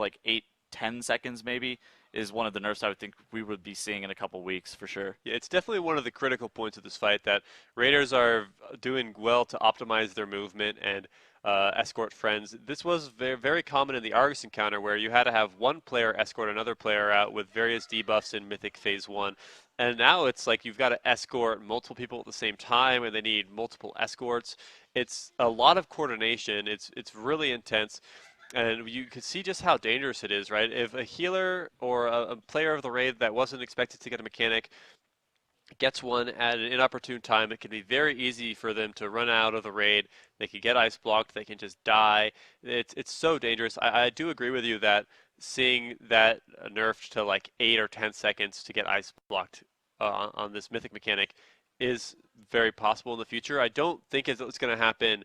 like 8-10 seconds maybe is one of the nerfs I would think we would be seeing in a couple weeks for sure. Yeah, it's definitely one of the critical points of this fight that Raiders are doing well to optimize their movement and escort friends. This was very, very common in the Argus encounter where you had to have one player escort another player out with various debuffs in Mythic Phase 1. And now it's like you've got to escort multiple people at the same time and they need multiple escorts. It's a lot of coordination. It's really intense. And you can see just how dangerous it is, right? If a healer or a player of the raid that wasn't expected to get a mechanic gets one at an inopportune time, it can be very easy for them to run out of the raid. They can get ice blocked. They can just die. It's so dangerous. I do agree with you that seeing that nerfed to like 8 or 10 seconds to get ice blocked on this mythic mechanic is very possible in the future. I don't think it's going to happen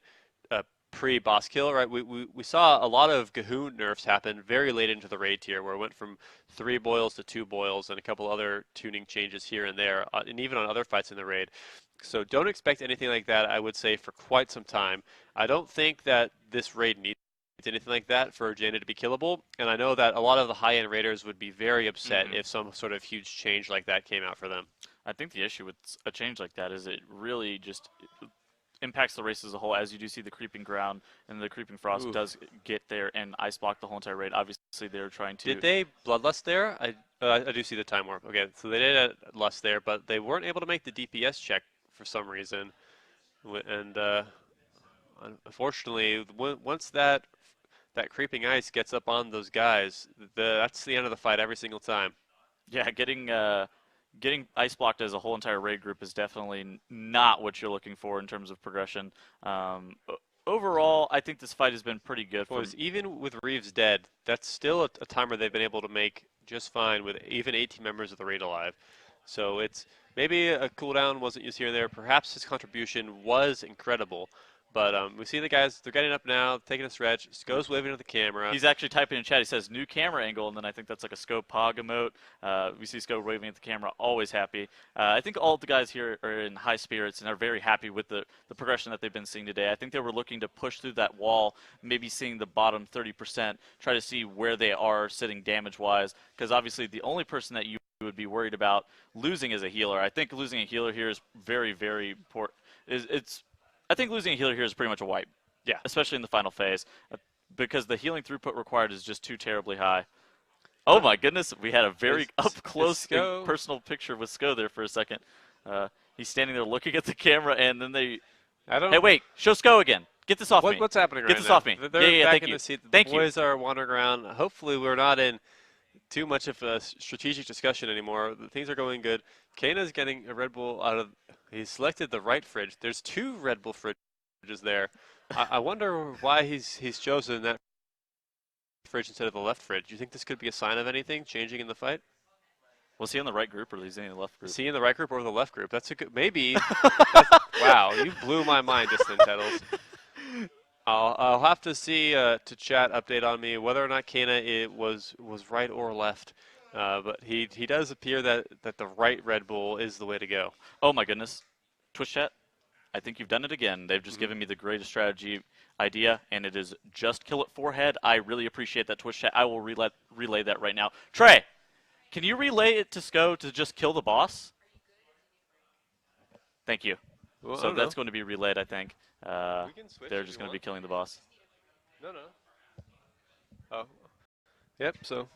pre-boss kill, right? We saw a lot of Gahoon nerfs happen very late into the raid tier, where it went from 3 boils to 2 boils and a couple other tuning changes here and there, and even on other fights in the raid. So don't expect anything like that, I would say, for quite some time. I don't think that this raid needs anything like that for Jaina to be killable, and I know that a lot of the high-end raiders would be very upset if some sort of huge change like that came out for them. I think the issue with a change like that is it really just impacts the race as a whole, as you do see the creeping ground and the creeping frost does get there and ice block the whole entire raid. Obviously, they're trying to. Did they bloodlust there? I do see the time warp. Okay, so they did lust there, but they weren't able to make the DPS check for some reason, and unfortunately, once that creeping ice gets up on those guys, that's the end of the fight every single time. Yeah, getting ice blocked as a whole entire raid group is definitely not what you're looking for in terms of progression. Overall, I think this fight has been pretty good. Even with Reeves dead, that's still a timer they've been able to make just fine with even 18 members of the raid alive. So it's maybe a cooldown wasn't used here and there. Perhaps his contribution was incredible. But we see the guys, they're getting up now, taking a stretch. Sko's waving at the camera. He's actually typing in chat. He says, new camera angle, and then I think that's like a Sko Pog emote. We see Sko waving at the camera, always happy. I think all of the guys here are in high spirits and are very happy with the progression that they've been seeing today. I think they were looking to push through that wall, maybe seeing the bottom 30%, try to see where they are sitting damage-wise, because obviously the only person that you would be worried about losing is a healer. I think losing a healer here is very, very important. I think losing a healer here is pretty much a wipe. Yeah. Especially in the final phase, because the healing throughput required is just too terribly high. Oh my goodness, we had a very up-close personal picture with Sko there for a second. He's standing there looking at the camera, and then they... Hey, wait, show Sko again. Get this off me. What's happening right now? Get this off me. They're back thank in you. the seat. The Thank boys are wandering around. Hopefully we're not in too much of a strategic discussion anymore. Things are going good. Kana's getting a Red Bull out of... He selected the right fridge. There's 2 Red Bull fridges there. I wonder why he's chosen that fridge instead of the left fridge. Do you think this could be a sign of anything changing in the fight? Was he in the right group or is he in the left group? Is he in the right group or the left group? That's a good... Maybe. Wow, you blew my mind just then, Tettles. I'll have to see to chat update on me whether or not Kana was right or left. But he does appear that the right Red Bull is the way to go. Oh my goodness. Twitch chat, I think you've done it again. They've just given me the greatest strategy idea, and it is just kill it forehead. I really appreciate that, Twitch chat. I will relay that right now. Trey, can you relay it to Sko to just kill the boss? Thank you. Well, so that's going to be relayed, I think. They're just going to be want. killing the boss. No. Oh. Yep, so,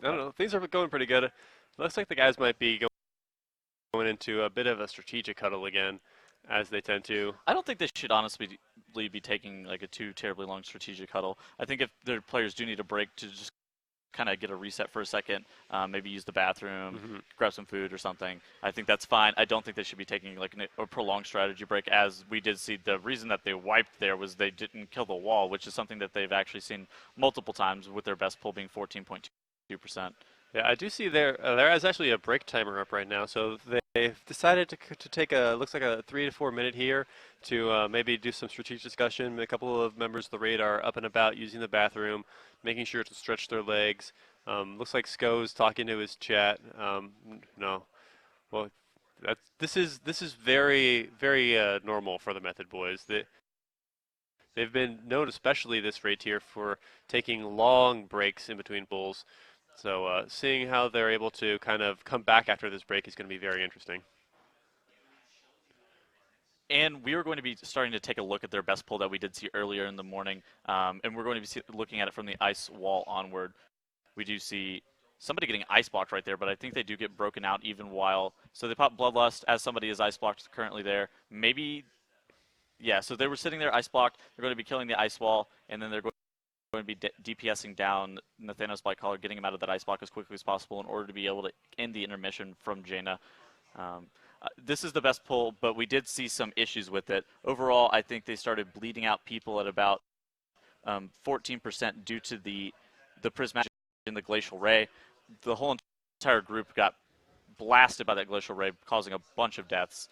I don't know. Things are going pretty good. Looks like the guys might be going into a bit of a strategic huddle again, as they tend to. I don't think they should honestly be taking like a too terribly long strategic huddle. I think if their players do need a break to just kind of get a reset for a second, maybe use the bathroom, grab some food or something, I think that's fine. I don't think they should be taking like a prolonged strategy break, as we did see. The reason that they wiped there was they didn't kill the wall, which is something that they've actually seen multiple times, with their best pull being 14.2%. Yeah, I do see there is actually a break timer up right now, so they've decided to take looks like a 3 to 4 minute here to maybe do some strategic discussion. A couple of members of the raid are up and about using the bathroom, making sure to stretch their legs. Looks like Sko's talking to his chat. No, well, this is very, very normal for the Method Boys. They've been known, especially this raid tier, for taking long breaks in between pulls. So seeing how they're able to kind of come back after this break is going to be very interesting. And we are going to be starting to take a look at their best pull that we did see earlier in the morning, and we're going to be looking at it from the ice wall onward. We do see somebody getting ice blocked right there, but I think they do get broken out even while. So they pop Bloodlust as somebody is ice blocked currently there. Maybe, yeah, so they were sitting there ice blocked. They're going to be killing the ice wall, and then they're going to be DPSing down Nathanos Blycollar, getting him out of that ice block as quickly as possible in order to be able to end the intermission from Jaina. This is the best pull, but we did see some issues with it. Overall, I think they started bleeding out people at about 14% due to the prismatic in the glacial ray. The whole entire group got blasted by that glacial ray, causing a bunch of deaths.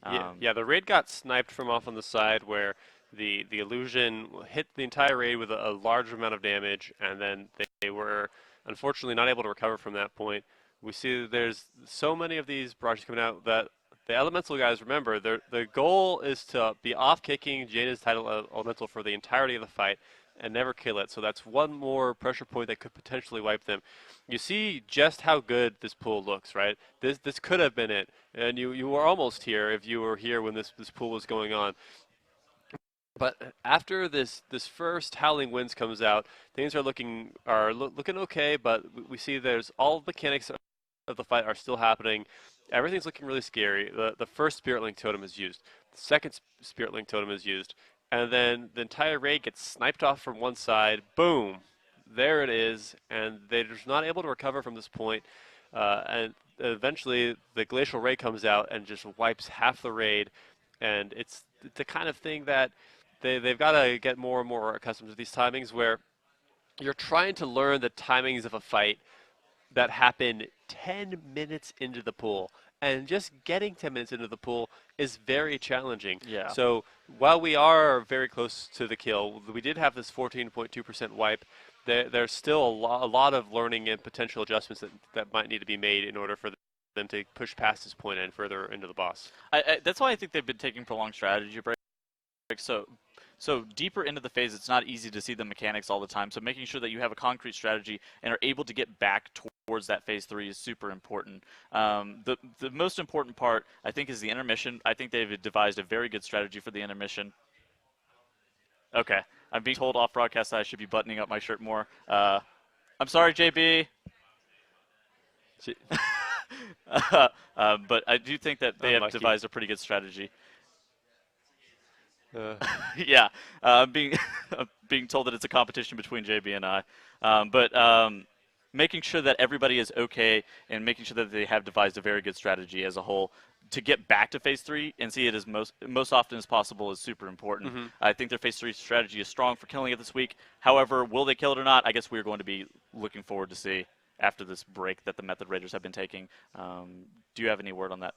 Yeah, the raid got sniped from off on the side where the illusion hit the entire raid with a large amount of damage, and then they were unfortunately not able to recover from that point. We see that there's so many of these barrages coming out that the elemental guys, remember, the goal is to be off kicking Jaina's title elemental for the entirety of the fight and never kill it. So that's one more pressure point that could potentially wipe them. You see just how good this pool looks, right? This could have been it, and you were almost here if you were here when this pool was going on. But after this first Howling Winds comes out, things are looking okay. But we see there's all the mechanics of the fight are still happening. Everything's looking really scary. The first Spirit Link totem is used. The second Spirit Link totem is used. And then the entire raid gets sniped off from one side. Boom! There it is. And they're just not able to recover from this point. And eventually the Glacial Ray comes out and just wipes half the raid. And it's the kind of thing that they've got to get more and more accustomed to these timings where you're trying to learn the timings of a fight that happened 10 minutes into the pool. And just getting 10 minutes into the pool is very challenging. Yeah. So while we are very close to the kill, we did have this 14.2% wipe. There's still a lot of learning and potential adjustments that might need to be made in order for them to push past this point and further into the boss. That's why I think they've been taking prolonged strategy breaks. So deeper into the phase, it's not easy to see the mechanics all the time. So making sure that you have a concrete strategy and are able to get back towards that phase 3 is super important. The most important part, I think, is the intermission. I think they've devised a very good strategy for the intermission. Okay, I'm being told off broadcast that I should be buttoning up my shirt more. I'm sorry, JB. But I do think that they have devised a pretty good strategy. Yeah, being being told that it's a competition between JB and I, but making sure that everybody is okay and making sure that they have devised a very good strategy as a whole to get back to phase 3 and see it as most often as possible is super important. Mm-hmm. I think their phase 3 strategy is strong for killing it this week. However, will they kill it or not? I guess we're going to be looking forward to see after this break that the Method Raiders have been taking. Do you have any word on that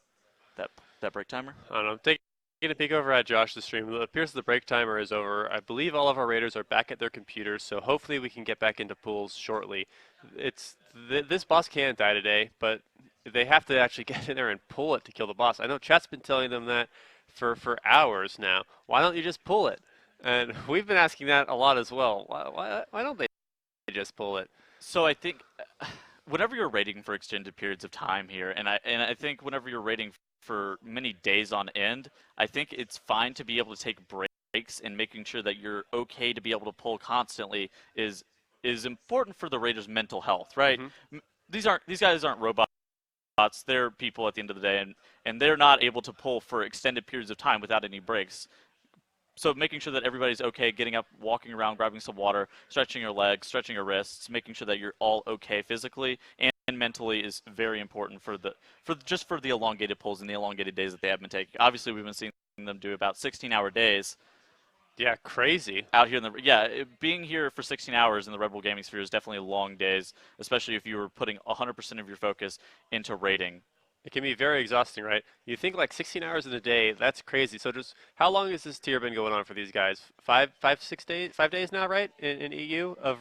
break timer? I don't know. Taking a peek over at Josh's stream, it appears the break timer is over. I believe all of our raiders are back at their computers, so hopefully we can get back into pools shortly. This boss can't die today, but they have to actually get in there and pull it to kill the boss. I know chat's been telling them that for hours now. Why don't you just pull it? And we've been asking that a lot as well. Why don't they just pull it? So I think whenever you're raiding for extended periods of time here, and I think whenever you're raiding for many days on end, I think it's fine to be able to take breaks, and making sure that you're okay to be able to pull constantly is important for the raiders' mental health, right? Mm-hmm. These guys aren't robots. They're people at the end of the day, and they're not able to pull for extended periods of time without any breaks. So making sure that everybody's okay, getting up, walking around, grabbing some water, stretching your legs, stretching your wrists, making sure that you're all okay physically and mentally is very important for the elongated pulls and the elongated days that they have been taking. Obviously, we've been seeing them do about 16-hour days. Yeah, crazy. Out here being here for 16 hours in the Red Bull Gaming Sphere is definitely long days, especially if you were putting 100% of your focus into raiding. It can be very exhausting, right? You think like 16 hours in a day, that's crazy. So just how long has this tier been going on for these guys? 5 days now, right? In EU of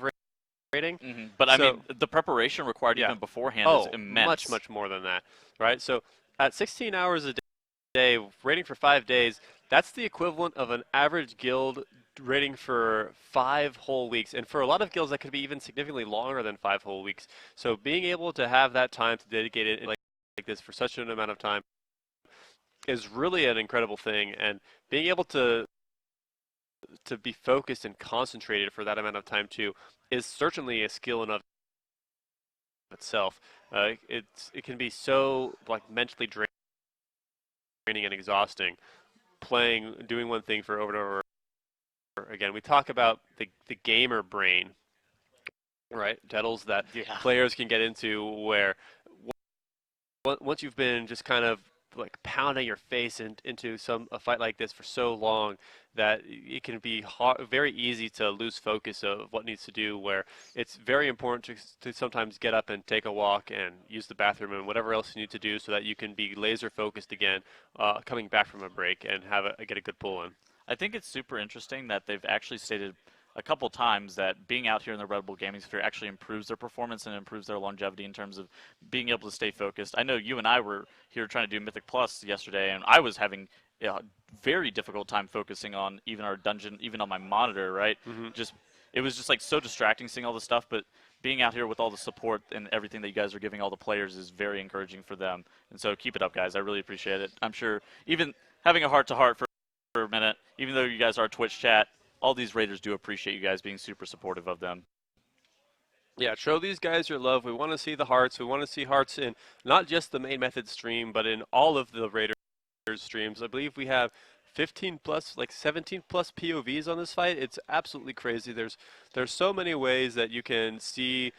raiding? Mm-hmm. But I mean, the preparation required even beforehand is immense. Much more than that, right? So at 16 hours a day, raiding for 5 days, that's the equivalent of an average guild raiding for 5 whole weeks. And for a lot of guilds, that could be even significantly longer than 5 whole weeks. So being able to have that time to dedicate it like this for such an amount of time is really an incredible thing. And being able to be focused and concentrated for that amount of time too is certainly a skill in of itself. It can be so like mentally draining and exhausting doing one thing for over and over again. We talk about the gamer brain, right? Dettles that Yeah. players can get into where once you've been just kind of like pounding your face into a fight like this for so long that it can be very easy to lose focus of what needs to do, where it's very important to sometimes get up and take a walk and use the bathroom and whatever else you need to do so that you can be laser focused again, coming back from a break and get a good pull in. I think it's super interesting that they've actually stated a couple times that being out here in the Red Bull Gaming Sphere actually improves their performance and improves their longevity in terms of being able to stay focused. I know you and I were here trying to do Mythic Plus yesterday, and I was having a very difficult time focusing on even our dungeon, even on my monitor, right? Hmm. Just it was just like so distracting seeing all this stuff, but being out here with all the support and everything that you guys are giving all the players is very encouraging for them. And so keep it up, guys. I really appreciate it. I'm sure even having a heart-to-heart for a minute, even though you guys are Twitch chat, all these Raiders do appreciate you guys being super supportive of them. Yeah, show these guys your love. We want to see the hearts. We want to see hearts in not just the main method stream, but in all of the Raiders streams. I believe we have 15 plus, like 17 plus POVs on this fight. It's absolutely crazy. There's so many ways that you can see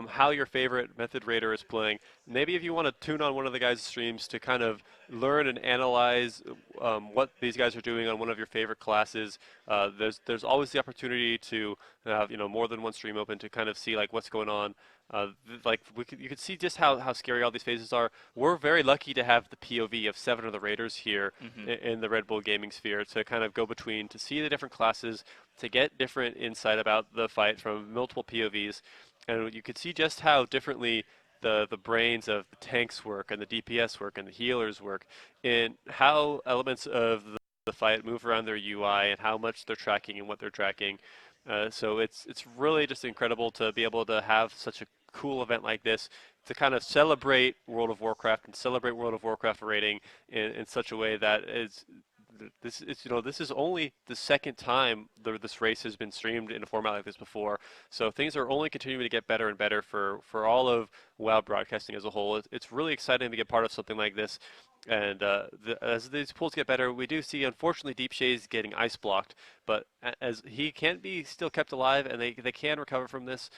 how your favorite method raider is playing. Maybe if you want to tune on one of the guys' streams to kind of learn and analyze what these guys are doing on one of your favorite classes, there's always the opportunity to have more than one stream open to kind of see like what's going on. You could see just how scary all these phases are. We're very lucky to have the POV of 7 of the Raiders here in the Red Bull Gaming Sphere to kind of go between, to see the different classes, to get different insight about the fight from multiple POVs. And you could see just how differently the brains of the tanks work and the DPS work and the healers work, in how elements of the fight move around their UI and how much they're tracking and what they're tracking. So it's really just incredible to be able to have such a cool event like this to kind of celebrate World of Warcraft and celebrate World of Warcraft rating in such a way that this is only the second time this race has been streamed in a format like this before. So things are only continuing to get better and better for all of WoW broadcasting as a whole. It's really exciting to get part of something like this. And as these pools get better, we do see, unfortunately, Deep Shades getting ice blocked. But as he can be still kept alive, and they can recover from this,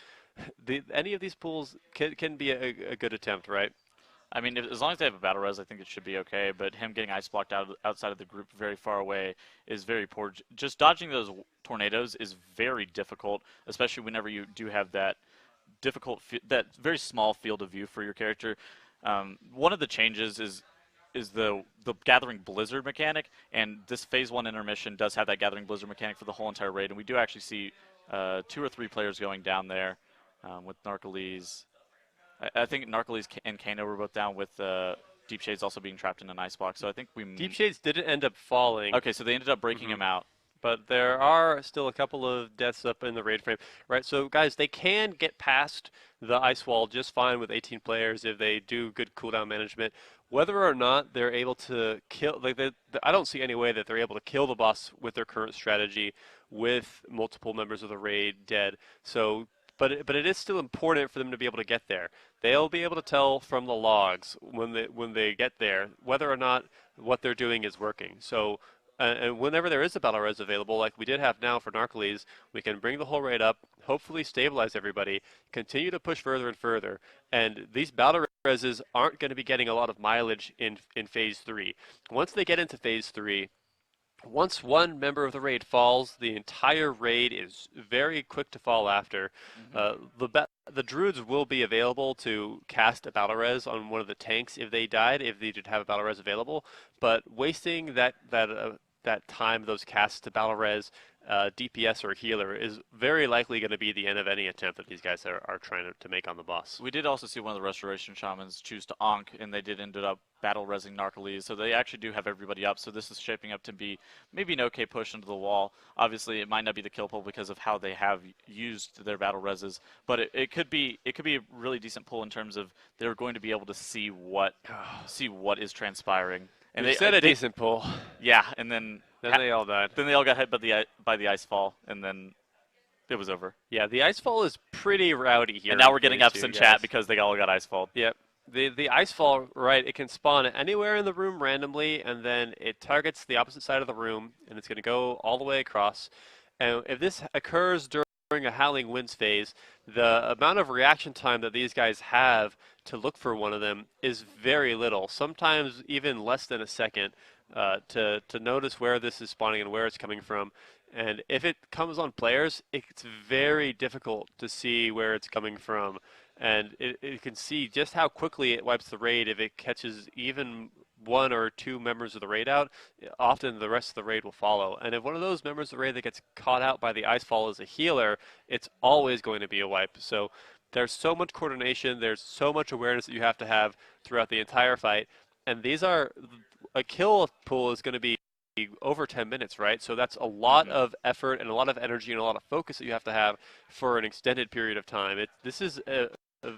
any of these pools can be a good attempt, right? I mean, as long as they have a battle res, I think it should be okay. But him getting ice blocked outside of the group very far away is very poor. Just dodging those tornadoes is very difficult, especially whenever you do have that that very small field of view for your character. One of the changes is the Gathering Blizzard mechanic, and this Phase 1 intermission does have that Gathering Blizzard mechanic for the whole entire raid, and we do actually see 2 or 3 players going down there with Narcoles. I think Narcoles and Kano were both down with Deep Shades also being trapped in an ice box, so I think we... Deep Shades didn't end up falling. Okay, so they ended up breaking him out. But there are still a couple of deaths up in the raid frame, right? So, guys, they can get past the ice wall just fine with 18 players if they do good cooldown management. Whether or not they're able to kill, I don't see any way that they're able to kill the boss with their current strategy with multiple members of the raid dead. So, but it is still important for them to be able to get there. They'll be able to tell from the logs when they get there whether or not what they're doing is working. So. And whenever there is a battle res available, like we did have now for Narcoles, we can bring the whole raid up, hopefully stabilize everybody, continue to push further and further. And these battle reses aren't going to be getting a lot of mileage in Phase 3. Once they get into Phase 3, once one member of the raid falls, the entire raid is very quick to fall after. The druids will be available to cast a battle res on one of the tanks if they died, if they did have a battle res available. But wasting that time, those casts to battle res, DPS or healer is very likely going to be the end of any attempt that these guys are trying to make on the boss. We did also see one of the Restoration Shamans choose to Ankh, and they did ended up battle resing Narcoles, so they actually do have everybody up, so this is shaping up to be maybe an okay push into the wall. Obviously, it might not be the kill pull because of how they have used their battle reses, but it could be a really decent pull in terms of they're going to be able to see what is transpiring. And they said a decent pull. Yeah, and then they all died. Then they all got hit by the ice fall, and then it was over. Yeah, the icefall is pretty rowdy here. And now we're getting F's in chat because they all got icefalled. Yep. The icefall, right, it can spawn anywhere in the room randomly, and then it targets the opposite side of the room, and it's going to go all the way across. And if this occurs during a Howling Winds phase, the amount of reaction time that these guys have to look for one of them is very little, sometimes even less than a second, to notice where this is spawning and where it's coming from. And if it comes on players, it's very difficult to see where it's coming from. And it can see just how quickly it wipes the raid. If it catches even one or two members of the raid out, often the rest of the raid will follow. And if one of those members of the raid that gets caught out by the icefall is a healer, it's always going to be a wipe. So there's so much coordination, there's so much awareness that you have to have throughout the entire fight. And a kill pool is going to be over 10 minutes, right? So that's a lot of effort and a lot of energy and a lot of focus that you have to have for an extended period of time. This is a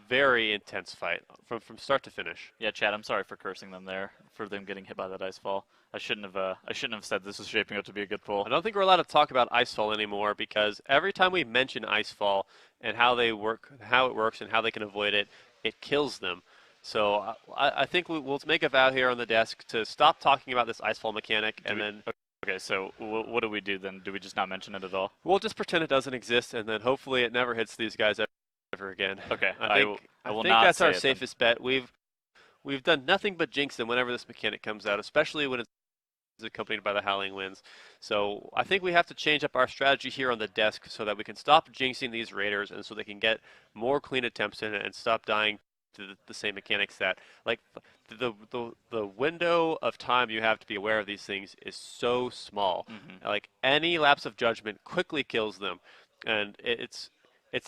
very intense fight from start to finish. Yeah, Chad, I'm sorry for cursing them there, for them getting hit by that icefall. I shouldn't have said this is shaping up to be a good pull. I don't think we're allowed to talk about icefall anymore because every time we mention icefall and how it works and how they can avoid it, it kills them. So I think we'll make a vow here on the desk to stop talking about this icefall mechanic, Okay, so what do we do then? Do we just not mention it at all? We'll just pretend it doesn't exist, and then hopefully it never hits these guys ever again. Okay, I think that's our safest bet. We've done nothing but jinx them whenever this mechanic comes out, especially when it's accompanied by the Howling Winds. So I think we have to change up our strategy here on the desk so that we can stop jinxing these raiders and so they can get more clean attempts in and stop dying to the same mechanics that, like, the window of time you have to be aware of these things is so small. Like, any lapse of judgment quickly kills them, and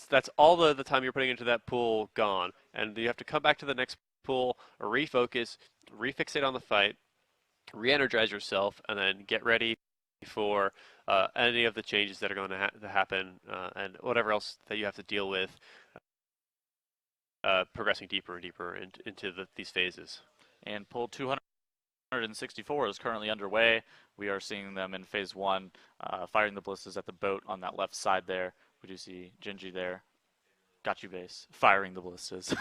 that's all the time you're putting into that pool gone, and you have to come back to the next pool, refocus, refixate on the fight, re-energize yourself, and then get ready for any of the changes that are going to happen and whatever else that you have to deal with. Progressing deeper and deeper into these phases. And pull 264 is currently underway. We are seeing them in phase 1, firing the ballistas at the boat on that left side there. We do see Gingy there. Got you, base. Firing the ballistas.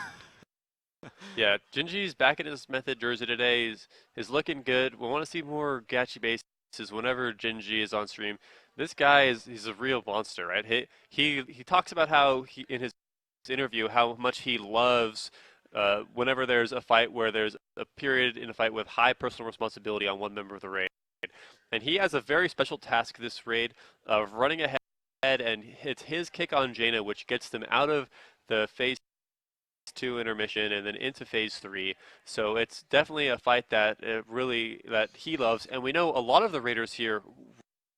Yeah, Gingy's back in his method jersey today. Is looking good. We want to see more Gachi bases whenever Gingy is on stream. This guy he's a real monster, right? He talks about how in his interview how much he loves whenever there's a fight where there's a period in a fight with high personal responsibility on one member of the raid. And he has a very special task this raid of running ahead, and it's his kick on Jaina which gets them out of the phase 2 intermission and then into phase 3. So it's definitely a fight that he loves, and we know a lot of the raiders here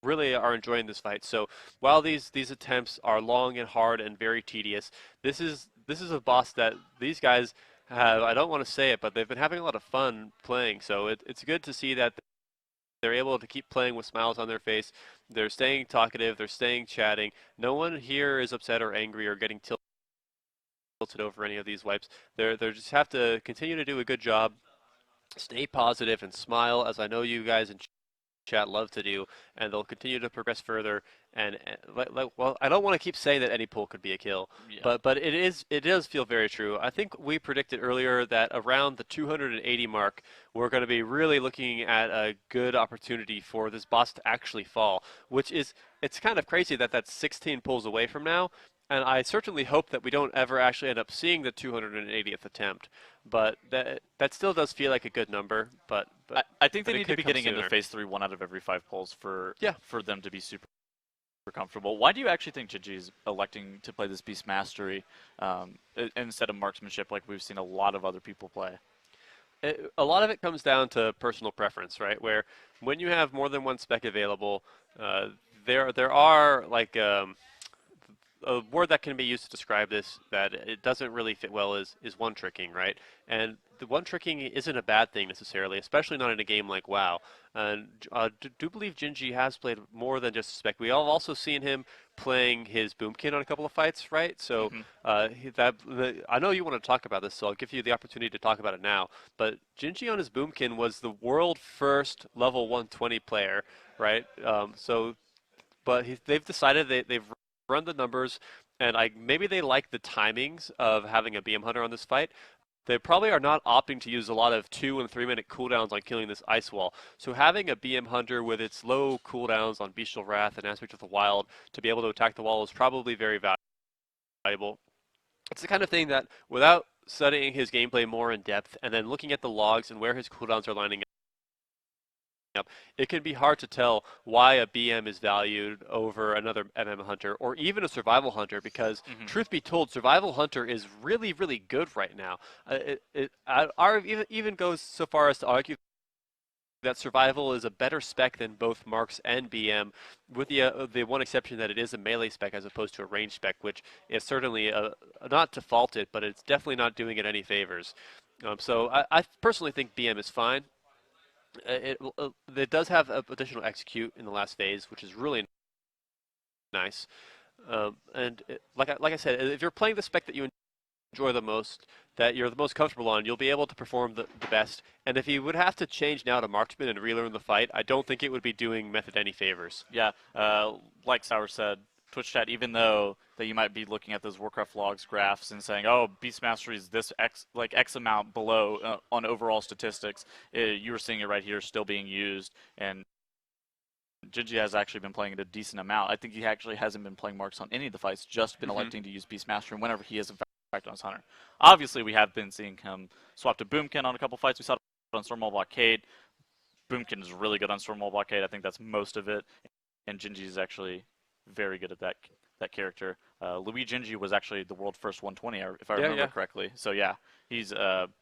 really are enjoying this fight. So while these attempts are long and hard and very tedious, this is a boss that these guys have, I don't want to say it, but they've been having a lot of fun playing. So it's good to see that they're able to keep playing with smiles on their face. They're staying talkative, they're staying chatting. No one here is upset or angry or getting tilted over any of these wipes. They just have to continue to do a good job, stay positive and smile, as I know you guys in chat love to do, and they'll continue to progress further. And well, I don't want to keep saying that any pull could be a kill, but it does feel very true. I think we predicted earlier that around the 280 mark, we're going to be really looking at a good opportunity for this boss to actually fall, it's kind of crazy that that's 16 pulls away from now. And I certainly hope that we don't ever actually end up seeing the 280th attempt. But that still does feel like a good number. But I think they need to be getting into phase 3 1 out of every 5 pulls for them to be super comfortable. Why do you actually think Gigi is electing to play this Beast Mastery instead of Marksmanship like we've seen a lot of other people play? A lot of it comes down to personal preference, right? Where when you have more than one spec available, there are like a word that can be used to describe this that it doesn't really fit well is one tricking, right? And the one tricking isn't a bad thing necessarily, especially not in a game like WoW. And do believe Gingy has played more than just spec. We have also seen him playing his Boomkin on a couple of fights, right? So Hmm. I know you want to talk about this, so I'll give you the opportunity to talk about it now. But Gingy on his Boomkin was the world first level 120 player, right? But they've decided they've run the numbers, and maybe they like the timings of having a BM Hunter on this fight. They probably are not opting to use a lot of 2 and 3 minute cooldowns on killing this ice wall. So having a BM Hunter with its low cooldowns on Bestial Wrath and Aspect of the Wild to be able to attack the wall is probably very valuable. It's the kind of thing that without studying his gameplay more in depth and then looking at the logs and where his cooldowns are lining up, it can be hard to tell why a BM is valued over another MM hunter or even a survival hunter because, Hmm. truth be told, survival hunter is really, really good right now. Even goes so far as to argue that survival is a better spec than both Marks and BM, with the one exception that it is a melee spec as opposed to a range spec, which is certainly not to fault it, but it's definitely not doing it any favors. So I personally think BM is fine. It does have additional execute in the last phase, which is really nice. Like I said, if you're playing the spec that you enjoy the most, that you're the most comfortable on, you'll be able to perform the best. And if you would have to change now to marksman and relearn the fight, I don't think it would be doing Method any favors. Yeah, like Sour said, Twitch chat, even though that you might be looking at those Warcraft logs graphs and saying, oh, Beast Mastery is this X amount below on overall statistics, you were seeing it right here still being used, and Gigi has actually been playing it a decent amount. I think he actually hasn't been playing marks on any of the fights, just been Mm-hmm. electing to use Beast Mastery whenever he is in fact on his Hunter. Obviously, we have been seeing him swap to Boomkin on a couple fights. We saw it on Stormwall Blockade. Boomkin is really good on Stormwall Blockade. I think that's most of it. And Gingy is actually very good at that character. Louis Gingy was actually the world first 120, if I Yeah, remember yeah. correctly. So yeah, he's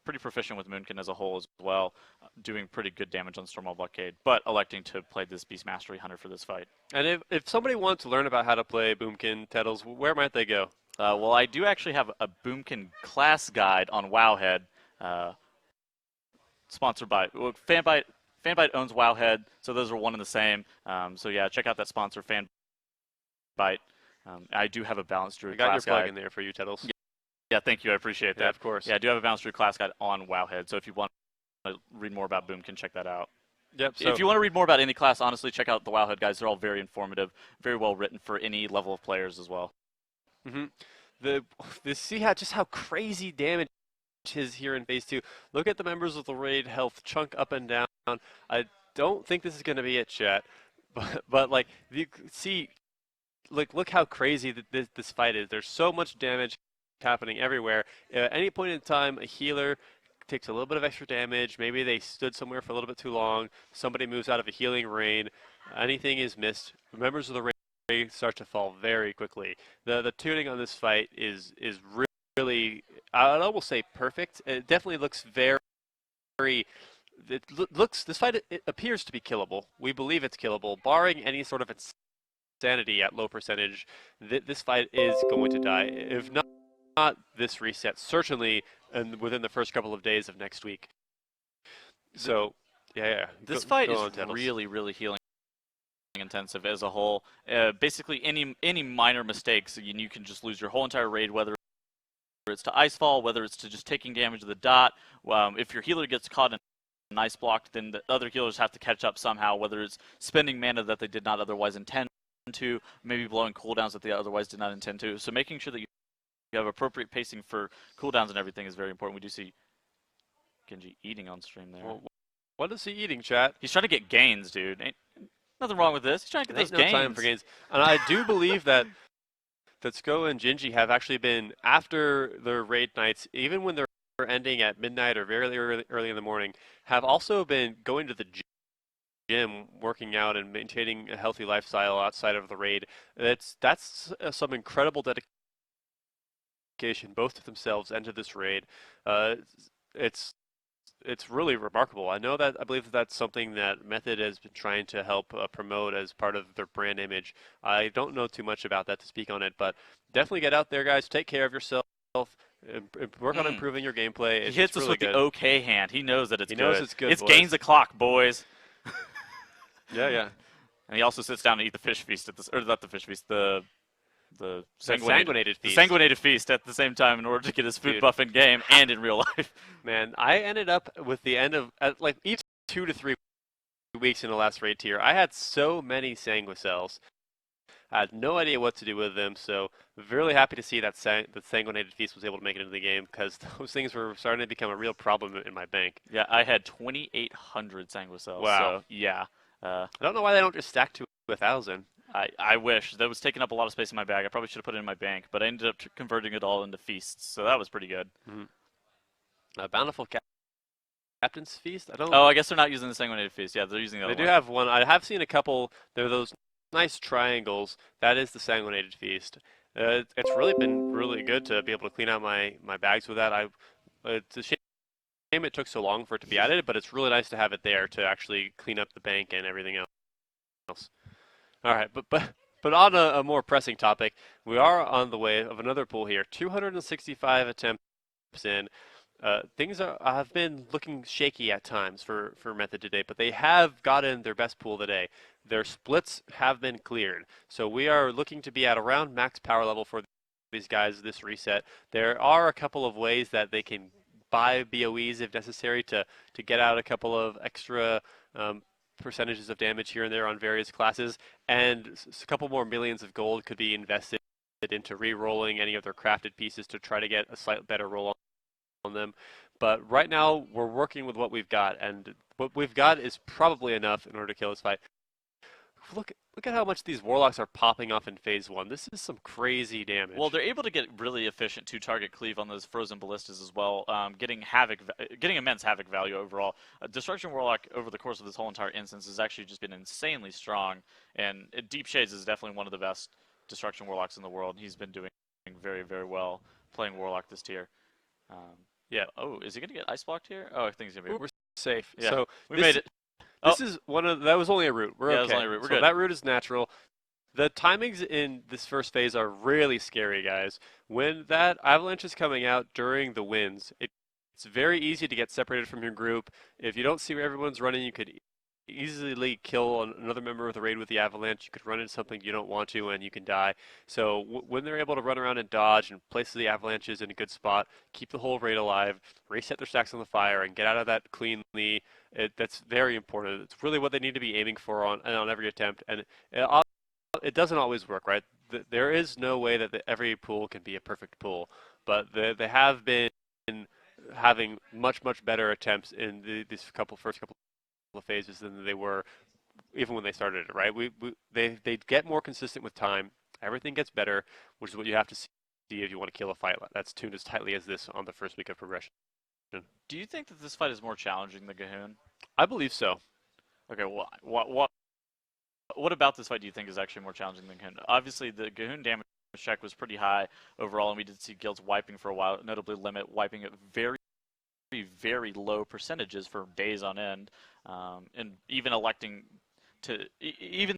pretty proficient with Moonkin as a whole as well, doing pretty good damage on Stormwall Blockade, but electing to play this Beast Mastery Hunter for this fight. And if somebody wants to learn about how to play Boomkin Tettles, where might they go? Well, I do actually have a Boomkin class guide on Wowhead, uh, sponsored by Fanbyte. Fanbyte owns Wowhead, so those are one and the same. So yeah, check out that sponsor, Fanbyte. I do have a balanced I druid got your class plug guide. in there for you, Tettles. Yeah, thank you. I appreciate Yeah, that. of course. Yeah, I do have a balanced druid class guide on Wowhead, so if you want to read more about Boomkin, check that out. Yep. So If you want to read more about any class, honestly, check out the Wowhead guides. They're all very informative, very well written for any level of players as well. hmm see how just how crazy damage is here in phase two. Look at the members of the raid health chunk up and down. I don't think this is going to be it, chat, but like you see, like look how crazy this fight is. There's so much damage happening everywhere. At any point in time, a healer takes a little bit of extra damage. Maybe they stood somewhere for a little bit too long. Somebody moves out of a healing rain. Anything is missed. Members of the raid start to fall very quickly. The tuning on this fight is really, I'd almost say perfect. It definitely looks very. This fight it appears to be killable. We believe it's killable, barring any sort of insanity at low percentage. This fight is going to die. If not this reset, certainly and within the first couple of days of next week. So, yeah. This fight Go is on, Tettles. really, really healing intensive as a whole. Basically, any minor mistakes, you can just lose your whole entire raid, whether it's to Icefall, whether it's to just taking damage to the dot. If your healer gets caught in an ice block, then the other healers have to catch up somehow, whether it's spending mana that they did not otherwise intend to, maybe blowing cooldowns that they otherwise did not intend to. So making sure that you have appropriate pacing for cooldowns and everything is very important. We do see Genji eating on stream there. Well, what is he eating, chat? He's trying to get gains, dude. Ain't nothing wrong with this. He's trying to get Ain't those no gains. time for gains. And I do believe that Sko and Gingy have actually been, after their raid nights, even when they're ending at midnight or very early in the morning, have also been going to the gym, working out, and maintaining a healthy lifestyle outside of the raid. That's some incredible dedication, both to themselves and to this raid. It's it's really remarkable. I believe that that's something that Method has been trying to help promote as part of their brand image. I don't know too much about that to speak on it, but definitely get out there, guys. Take care of yourself. Work on Mm. improving your gameplay. He It's hits us really with the good. OK hand. He knows that it's He knows good. it's good, It's boys. gains a clock, boys. Yeah, yeah. And he also sits down to eat the fish feast at this, or not the fish feast, the The sanguinated, sanguinated the feast. sanguinated feast at the same time in order to get his food Dude, buff in game and in real life. man, I ended up with the end of like even 2 to 3 weeks in the last raid tier. I had so many sanguicells. I had no idea what to do with them, so really happy to see that the sanguinated feast was able to make it into the game because those things were starting to become a real problem in my bank. Yeah, I had 2,800 sanguicells, Wow. so yeah. I don't know why they don't just stack to 1,000. I wish. That was taking up a lot of space in my bag. I probably should have put it in my bank, but I ended up converting it all into feasts, so that was pretty good. Mm-hmm. Bountiful Captain's Feast? I don't. Oh, I guess they're not using the sanguinated feast. Yeah, they're using the They other do one. have one. I have seen a couple. They're those nice triangles. That is the sanguinated feast. It's really been really good to be able to clean out my bags with that. It's a shame it took so long for it to be added, but it's really nice to have it there to actually clean up the bank and everything else. All right, but on a more pressing topic, we are on the way of another pool here. 265 attempts in. Things have been looking shaky at times for Method today, but they have gotten their best pool today. Their splits have been cleared, so we are looking to be at around max power level for these guys this reset. There are a couple of ways that they can buy BOEs if necessary to get out a couple of extra percentages of damage here and there on various classes, and a couple more millions of gold could be invested into re-rolling any of their crafted pieces to try to get a slightly better roll on them. But right now, we're working with what we've got, and what we've got is probably enough in order to kill this fight. Look at how much these warlocks are popping off in phase 1. This is some crazy Well, damage. they're able to get really efficient two-target cleave on those frozen ballistas as well, getting getting immense havoc value overall. Destruction Warlock over the course of this whole entire instance has actually just been insanely strong, and Deep Shades is definitely one of the best Destruction Warlocks in the world. He's been doing very, very well playing Warlock this tier. Yeah. Oh, is he gonna get ice blocked here? Oh, I think he's gonna be. We're safe. Yeah, So we made it. Oh, this is one of that was only a route. We're yeah, okay. that was only a route. We're So good. that route is natural. The timings in this first phase are really scary, guys. When that avalanche is coming out during the winds, it's very easy to get separated from your group. If you don't see where everyone's running, you could easily kill another member of the raid with the avalanche. You could run into something you don't want to, and you can die. So when they're able to run around and dodge and place the avalanches in a good spot, keep the whole raid alive, reset their stacks on the fire, and get out of that cleanly, that's very important. It's really what they need to be aiming for on every attempt. And it doesn't always work, right? There is no way that every pool can be a perfect pool, but they have been having much better attempts in these first couple of phases than they were even when they started it, right? They get more consistent with time. Everything gets better, which is what you have to see if you want to kill a fight that's tuned as tightly as this on the first week of progression. Do you think that this fight is more challenging than Gahoon? I believe so. Okay, what about this fight do you think is actually more challenging than Gahoon? Obviously, the Gahoon damage check was pretty high overall, and we did see guilds wiping for a while, notably Limit wiping at very low percentages for days on end, and even electing to, even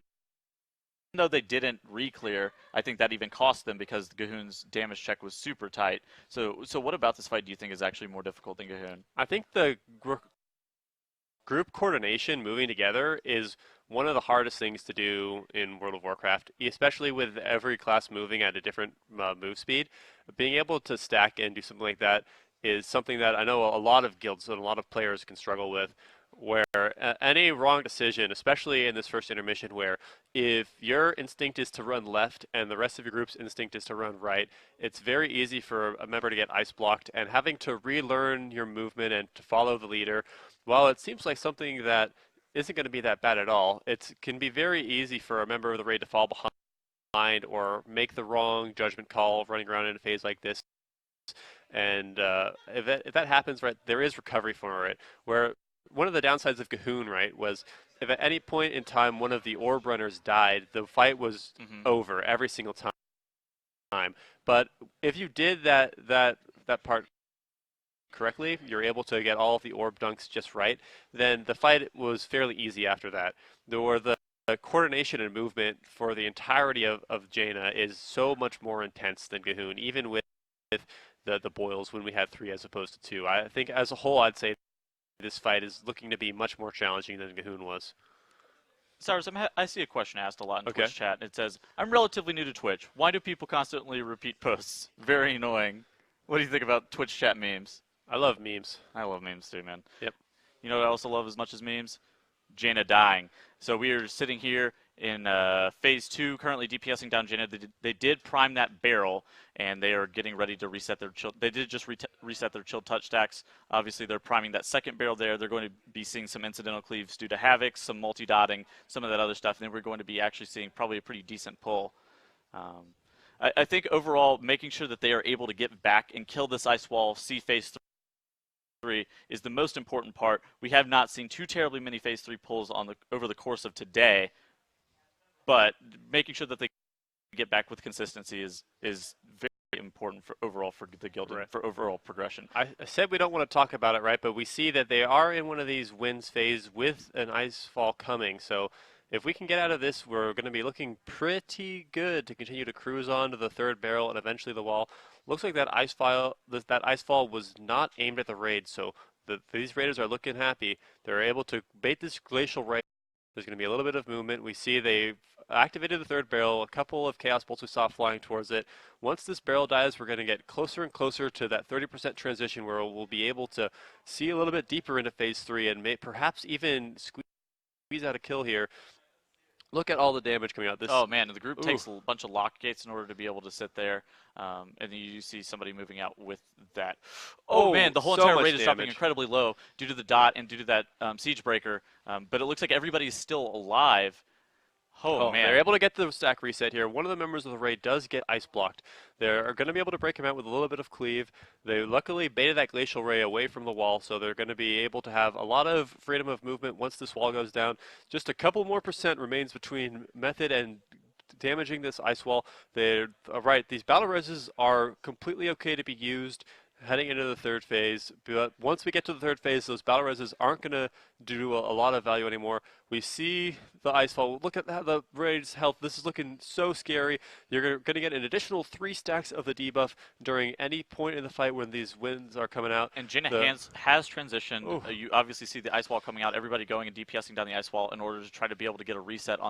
though they didn't re-clear, I think that even cost them because Gahoon's damage check was super tight. So what about this fight do you think is actually more difficult than Gahoon? I think the group coordination, moving together, is one of the hardest things to do in World of Warcraft, especially with every class moving at a different move speed. Being able to stack and do something like that is something that I know a lot of guilds and a lot of players can struggle with, where any wrong decision, especially in this first intermission, where if your instinct is to run left and the rest of your group's instinct is to run right, it's very easy for a member to get ice blocked, and having to relearn your movement and to follow the leader, while it seems like something that isn't going to be that bad at all, it can be very easy for a member of the raid to fall behind or make the wrong judgment call running around in a phase like this. And if that happens, right, there is recovery for it. Where one of the downsides of Gahoon, right, was if at any point in time one of the orb runners died, the fight was over every single time. But if you did that part correctly, you're able to get all of the orb dunks just right, then the fight was fairly easy after that. The coordination and movement for the entirety of Jaina is so much more intense than Gahoon, even with the boils when we had 3 as opposed to 2. I think as a whole, I'd say this fight is looking to be much more challenging than Gahoon was. Cyrus, I see a question asked a lot in Okay. Twitch chat. It says, "I'm relatively new to Twitch. Why do people constantly repeat posts? Very annoying. What do you think about Twitch chat memes?" I love memes. I love memes too, man. Yep. You know what I also love as much as memes? Jaina dying. So we are sitting here in phase 2, currently DPSing down Jaina. They did prime that barrel, and they are getting ready to reset their chill. They did just reset their chill touch stacks. Obviously, they're priming that second barrel there. They're going to be seeing some incidental cleaves due to Havoc, some multi-dotting, some of that other stuff. And then we're going to be actually seeing probably a pretty decent pull. I think overall, making sure that they are able to get back and kill this ice wall, see phase 3 is the most important part. We have not seen too terribly many phase 3 pulls over the course of today, but making sure that they get back with consistency is very important for overall for the guild Right. and for overall progression. I said we don't want to talk about it, right? But we see that they are in one of these wins phase with an ice fall coming. So if we can get out of this, we're going to be looking pretty good to continue to cruise on to the third barrel and eventually the wall. Looks like that ice fall was not aimed at the raid, so these raiders are looking happy. They're able to bait this glacial raid. There's going to be a little bit of movement. We see they've activated the third barrel. A couple of Chaos Bolts we saw flying towards it. Once this barrel dies, we're going to get closer and closer to that 30% transition where we'll be able to see a little bit deeper into phase 3 and perhaps even squeeze out a kill here. Look at all the damage coming out. Oh man, the group Ooh. takes a bunch of lock gates in order to be able to sit there, and then you see somebody moving out with that. Oh man, the whole so entire much raid is dropping damage. incredibly low due to the dot and due to that siege breaker. But it looks like everybody is still alive. Oh man, they're able to get the stack reset here. One of the members of the raid does get ice blocked. They're going to be able to break him out with a little bit of cleave. They luckily baited that glacial ray away from the wall, so they're going to be able to have a lot of freedom of movement once this wall goes down. Just a couple more percent remains between Method and damaging this ice wall. They're right. These battle reses are completely okay to be used heading into the third phase, but once we get to the third phase, those battle reses aren't going to do a lot of value anymore. We see the icefall. Look at how the raid's health. This is looking so scary. You're going to get an additional 3 stacks of the debuff during any point in the fight when these winds are coming out. And Jaina has transitioned. You obviously see the ice wall coming out, everybody going and DPSing down the ice wall in order to try to be able to get a reset on